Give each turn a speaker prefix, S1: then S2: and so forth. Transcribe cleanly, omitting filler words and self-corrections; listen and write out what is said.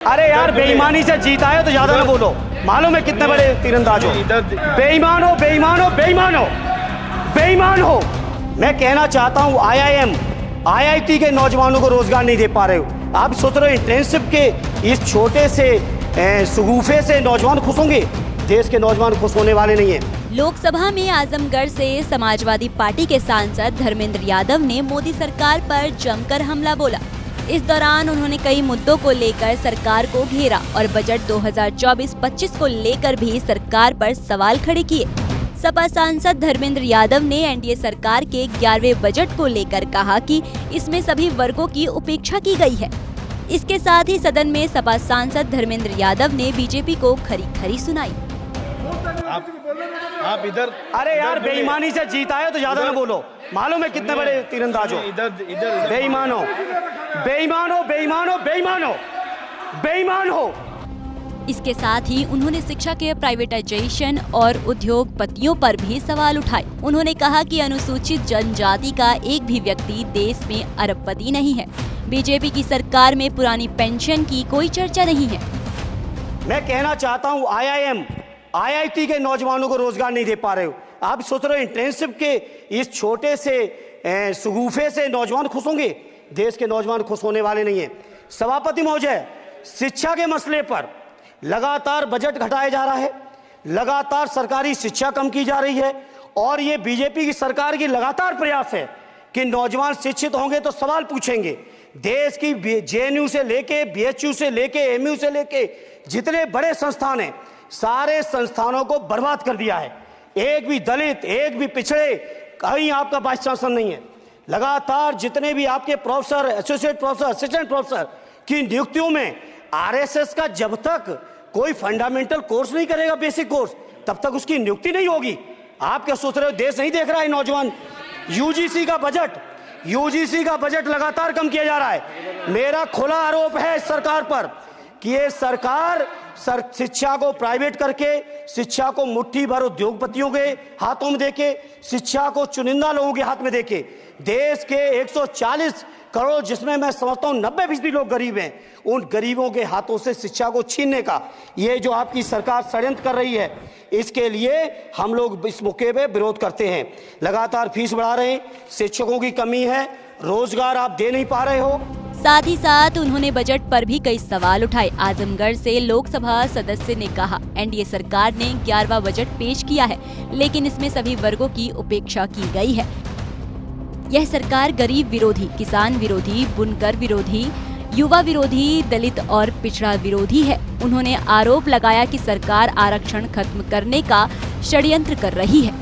S1: अरे यार बेईमानी से जीता है तो ज्यादा ना बोलो। मालूम है कितने बड़े तीरंदाज हो। बेईमान हो, बेईमान हो, बेईमान हो, बेईमान हो। मैं कहना चाहता हूँ IIM IIT के नौजवानों को रोजगार नहीं दे पा रहे हो। आप सोच रहे हो इंटर्नशिप के इस छोटे से शगुफे से नौजवान खुश होंगे? देश के नौजवान खुश होने वाले नहीं है।
S2: लोकसभा में आजमगढ़ से समाजवादी पार्टी के सांसद धर्मेंद्र यादव ने मोदी सरकार पर जमकर हमला बोला। इस दौरान उन्होंने कई मुद्दों को लेकर सरकार को घेरा और बजट 2024-25 को लेकर भी सरकार पर सवाल खड़े किए। सपा सांसद धर्मेंद्र यादव ने एनडीए सरकार के 11वें बजट को लेकर कहा कि इसमें सभी वर्गों की उपेक्षा की गई है। इसके साथ ही सदन में सपा सांसद धर्मेंद्र यादव ने बीजेपी को खरी सुनाई।
S3: आप इधर
S1: अरे यार बेईमानी से जीता है तो ज्यादा ना बोलो। मालूम है कितने बड़े तीरंदाज हो।
S3: इधर
S1: बेईमान हो, बेईमान हो, बेईमान हो, बेईमान हो, बेईमान हो।
S2: इसके साथ ही उन्होंने शिक्षा के प्राइवेटाइजेशन और उद्योगपतियों पर भी सवाल उठाए। उन्होंने कहा कि अनुसूचित जनजाति का एक भी व्यक्ति देश में अरबपति नहीं है। बीजेपी की सरकार में पुरानी पेंशन की कोई चर्चा नहीं है।
S1: मैं कहना चाहता हूँ IIM IIT के नौजवानों को रोजगार नहीं दे पा रहे हो। आप सोच रहे हो इंटर्नशिप के इस छोटे से शगुफे से नौजवान खुश होंगे? देश के नौजवान खुश होने वाले नहीं है। सभापति महोदय, शिक्षा के मसले पर लगातार बजट घटाया जा रहा है, लगातार सरकारी शिक्षा कम की जा रही है और ये बीजेपी की सरकार की लगातार प्रयास है कि नौजवान शिक्षित होंगे तो सवाल पूछेंगे। देश की JNU से लेके BHU से लेके MU से लेके जितने बड़े संस्थान हैं, सारे संस्थानों को बर्बाद कर दिया है। एक भी दलित, एक भी पिछड़े, कहीं आपका वाइस चांसलर नहीं है। लगातार जितने भी आपके professor, associate professor, assistant professor की नियुक्तियों में RSS का जब तक कोई फंडामेंटल कोर्स नहीं करेगा, बेसिक कोर्स, तब तक उसकी नियुक्ति नहीं होगी। आप क्या सोच रहे हो देश नहीं देख रहा है नौजवान? UGC का बजट लगातार कम किया जा रहा है। मेरा खुला आरोप है इस सरकार पर कि ये सरकार शिक्षा को प्राइवेट करके, शिक्षा को मुट्ठी भर उद्योगपतियों के हाथों में देके, शिक्षा को चुनिंदा लोगों के हाथ में देके, देश के 140 करोड़, जिसमें मैं समझता हूँ 90% लोग गरीब हैं, उन गरीबों के हाथों से शिक्षा को छीनने का ये जो आपकी सरकार षड्यंत्र कर रही है, इसके लिए हम लोग इस मौके पे विरोध करते हैं। लगातार फीस बढ़ा रहे हैं, शिक्षकों की कमी है, रोजगार आप दे नहीं पा रहे हो।
S2: साथ ही साथ उन्होंने बजट पर भी कई सवाल उठाए। आजमगढ़ से लोकसभा सदस्य ने कहा, एनडीए सरकार ने 11वां बजट पेश किया है, लेकिन इसमें सभी वर्गों की उपेक्षा की गई है। यह सरकार गरीब विरोधी, किसान विरोधी, बुनकर विरोधी, युवा विरोधी, दलित और पिछड़ा विरोधी है। उन्होंने आरोप लगाया कि सरकार आरक्षण खत्म करने का षड्यंत्र कर रही है।